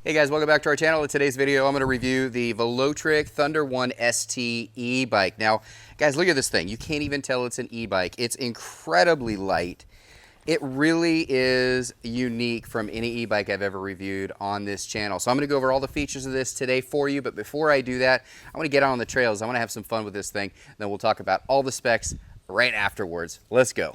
Hey guys, welcome back to our channel. In today's video, I'm going to review the Velotric T1ST e-bike. Now, guys, look at this thing. You can't even tell it's an e-bike. It's incredibly light. It really is unique from any e-bike I've ever reviewed on this channel. So I'm going to go over all the features of this today for you. But before I do that, I want to get out on the trails. I want to have some fun with this thing. Then we'll talk about all the specs right afterwards. Let's go.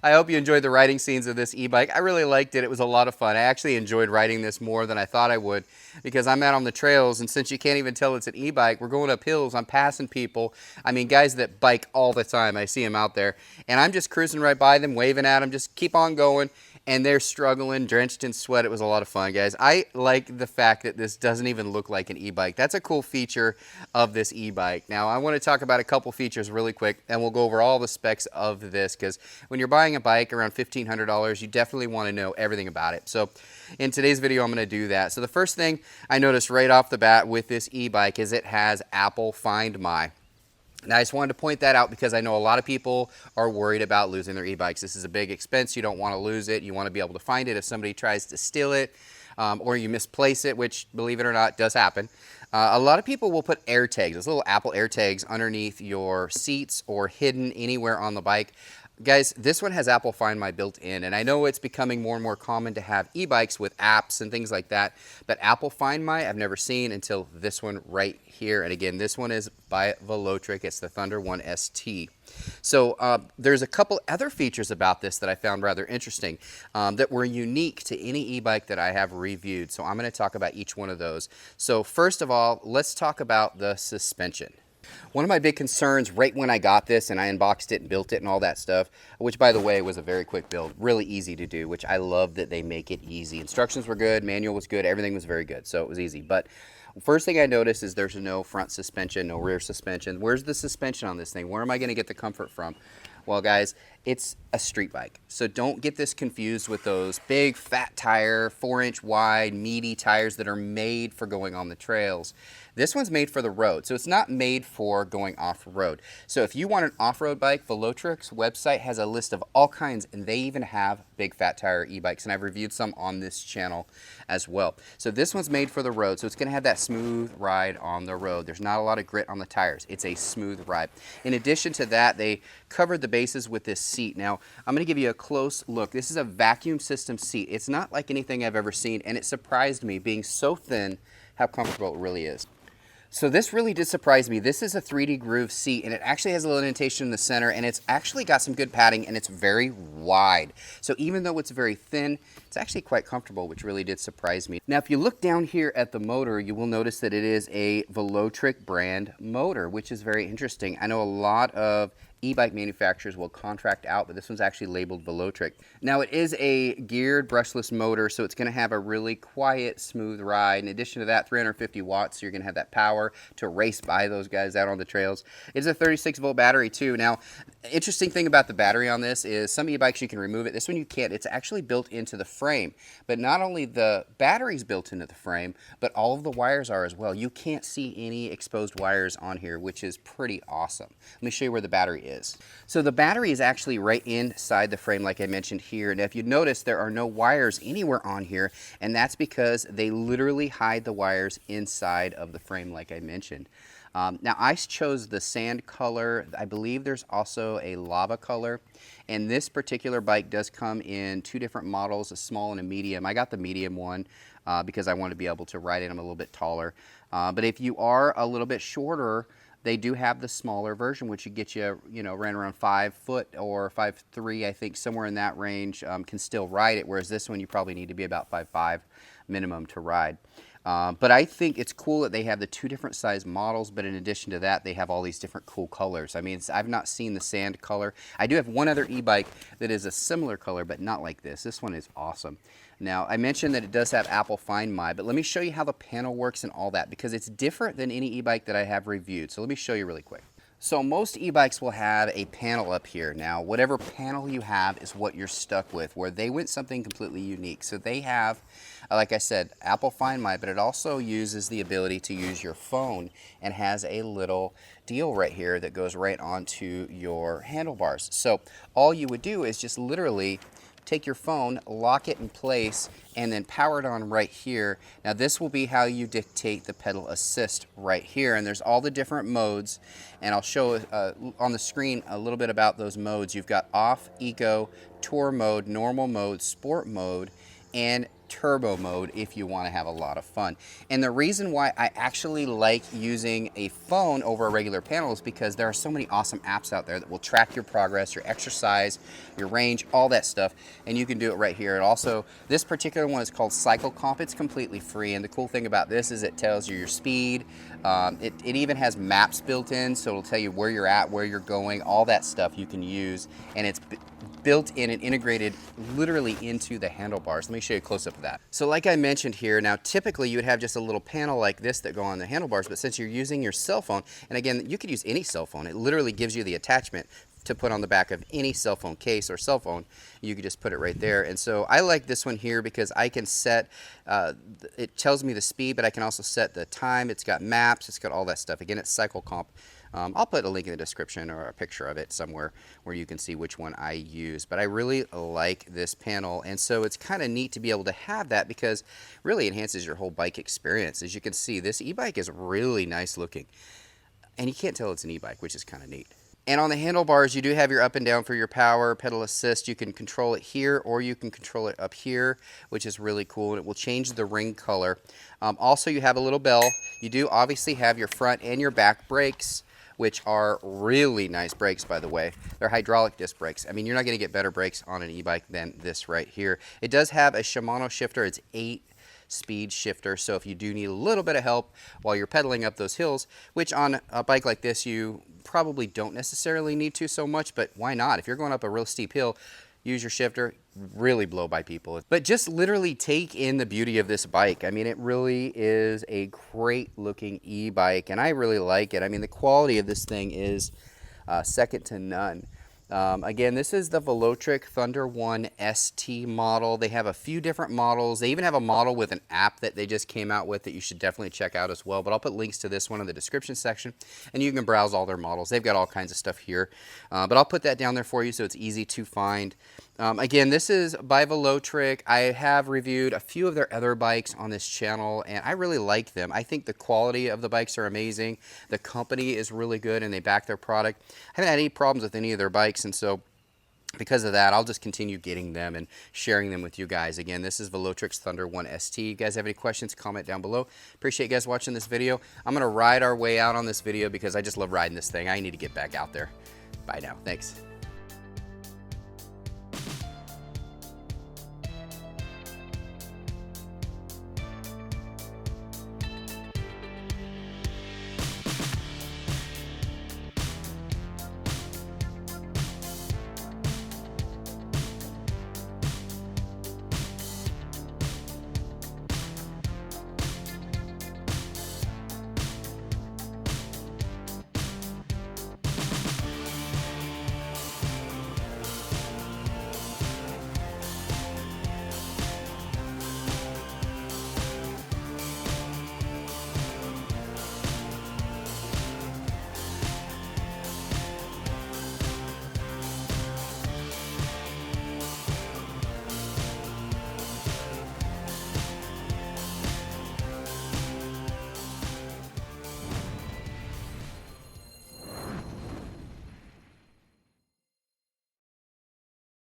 I hope you enjoyed the riding scenes of this e-bike. I really liked it. It was a lot of fun. I actually enjoyed riding this more than I thought I would because I'm out on the trails, and since you can't even tell it's an e-bike, we're going up hills, I'm passing people. I mean, guys that bike all the time. I see them out there, and I'm just cruising right by them, waving at them, just keep on going, and they're struggling, drenched in sweat. It was a lot of fun, guys. I like the fact that this doesn't even look like an e-bike. That's a cool feature of this e-bike. Now, I want to talk about a couple features really quick, and we'll go over all the specs of this, because when you're buying a bike around $1,500, you definitely want to know everything about it. So in today's video, I'm going to do that. So the first thing I noticed right off the bat with this e-bike is it has Apple Find My. Now, I just wanted to point that out because I know a lot of people are worried about losing their e-bikes. This is a big expense. You don't want to lose it. You want to be able to find it if somebody tries to steal it or you misplace it, which, believe it or not, does happen. A lot of people will put air tags, those little Apple air tags, underneath your seats or hidden anywhere on the bike. Guys, this one has Apple Find My built in, and I know it's becoming more and more common to have e-bikes with apps and things like that, but Apple Find My I've never seen until this one right here. And again, this one is by Velotric. It's the T1ST. So there's a couple other features about this that I found rather interesting that were unique to any e-bike that I have reviewed. So I'm going to talk about each one of those. So first of all, let's talk about the suspension. One of my big concerns right when I got this and I unboxed it and built it and all that stuff, which by the way was a very quick build, really easy to do, which I love that they make it easy. Instructions were good, manual was good, everything was very good, so it was easy. But first thing I noticed is there's no front suspension, no rear suspension. Where's the suspension on this thing? Where am I going to get the comfort from? Well, guys, it's a street bike. So don't get this confused with those big fat tire, 4-inch wide, meaty tires that are made for going on the trails. This one's made for the road, so it's not made for going off-road. So if you want an off-road bike, Velotric's website has a list of all kinds, and they even have big fat tire e-bikes, and I've reviewed some on this channel as well. So this one's made for the road, so it's gonna have that smooth ride on the road. There's not a lot of grit on the tires. It's a smooth ride. In addition to that, they covered the bases with this seat. Now, I'm gonna give you a close look. This is a vacuum system seat. It's not like anything I've ever seen, and it surprised me being so thin how comfortable it really is. So this really did surprise me. This is a 3D groove seat, and it actually has a little indentation in the center, and it's actually got some good padding, and it's very wide. So even though it's very thin, it's actually quite comfortable, which really did surprise me. Now, if you look down here at the motor, you will notice that it is a Velotric brand motor, which is very interesting. I know a lot of e-bike manufacturers will contract out, but this one's actually labeled Velotric. Now, it is a geared brushless motor, so it's going to have a really quiet, smooth ride. In addition to that, 350 watts, so you're going to have that power to race by those guys out on the trails. It's a 36-volt battery, too. Now, Interesting thing about the battery on this is some e-bikes you can remove it. This one you can't. It's actually built into the frame. But not only the battery's built into the frame, but all of the wires are as well. You can't see any exposed wires on here, which is pretty awesome. Let me show you where the battery is. So the battery is actually right inside the frame like I mentioned here. And if you notice, there are no wires anywhere on here, and that's because they literally hide the wires inside of the frame like I mentioned. Now I chose the sand color. I believe there's also a lava color, and this particular bike does come in two different models, a small and a medium. I got the medium one because I want to be able to ride it. I'm a little bit taller, but if you are a little bit shorter, they do have the smaller version, which would get you, right around 5 foot or 5'3", I think, somewhere in that range, can still ride it, whereas this one you probably need to be about 5'5" minimum to ride. But I think it's cool that they have the two different size models, but in addition to that, they have all these different cool colors. I mean, I've not seen the sand color. I do have one other e-bike that is a similar color, but not like this. This one is awesome. Now, I mentioned that it does have Apple Find My, but let me show you how the panel works and all that, because it's different than any e-bike that I have reviewed. So let me show you really quick. So most e-bikes will have a panel up here. Now, whatever panel you have is what you're stuck with, where they went something completely unique. So they have, like I said, Apple Find My, but it also uses the ability to use your phone and has a little deal right here that goes right onto your handlebars. So all you would do is just literally take your phone, lock it in place, and then power it on right here. Now this will be how you dictate the pedal assist right here, and there's all the different modes, and I'll show on the screen a little bit about those modes. You've got off, eco, tour mode, normal mode, sport mode, and turbo mode if you want to have a lot of fun. And the reason why I actually like using a phone over a regular panel is because there are so many awesome apps out there that will track your progress, your exercise, your range, all that stuff, and you can do it right here. And also, this particular one is called Cycle Comp. It's completely free, and the cool thing about this is it tells you your speed. It even has maps built in, so it'll tell you where you're at, where you're going, all that stuff you can use, and it's built in and integrated literally into the handlebars. Let me show you a close-up of that. So like I mentioned here, now typically you would have just a little panel like this that go on the handlebars, but since you're using your cell phone, and again, you could use any cell phone, it literally gives you the attachment to put on the back of any cell phone case or cell phone. You could just put it right there. And so I like this one here because I can set, it tells me the speed, but I can also set the time. It's got maps, it's got all that stuff. Again, it's Cycle Comp. I'll put a link in the description or a picture of it somewhere where you can see which one I use. But I really like this panel, and so it's kind of neat to be able to have that because really enhances your whole bike experience. As you can see, this e-bike is really nice looking, and you can't tell it's an e-bike, which is kind of neat. And on the handlebars, you do have your up and down for your power, pedal assist. You can control it here or you can control it up here, which is really cool, and it will change the ring color. Also, you have a little bell. You do obviously have your front and your back brakes, which are really nice brakes, by the way. They're hydraulic disc brakes. I mean, you're not gonna get better brakes on an e-bike than this right here. It does have a Shimano shifter. It's 8-speed shifter, so if you do need a little bit of help while you're pedaling up those hills, which on a bike like this you probably don't necessarily need to so much, but why not? If you're going up a real steep hill, use your shifter, really blow by people. But just literally take in the beauty of this bike. I mean, it really is a great looking e-bike, and I really like it. I mean, the quality of this thing is second to none. Again, this is the Velotric Thunder 1 ST model. They have a few different models. They even have a model with an app that they just came out with that you should definitely check out as well. But I'll put links to this one in the description section, and you can browse all their models. They've got all kinds of stuff here. But I'll put that down there for you so it's easy to find. Again, this is by Velotric. I have reviewed a few of their other bikes on this channel, and I really like them. I think the quality of the bikes are amazing. The company is really good, and they back their product. I haven't had any problems with any of their bikes, and so because of that, I'll just continue getting them and sharing them with you guys. Again, this is Velotric's Thunder 1 ST. You guys have any questions, comment down below. Appreciate you guys watching this video. I'm going to ride our way out on this video because I just love riding this thing. I need to get back out there. Bye now. Thanks.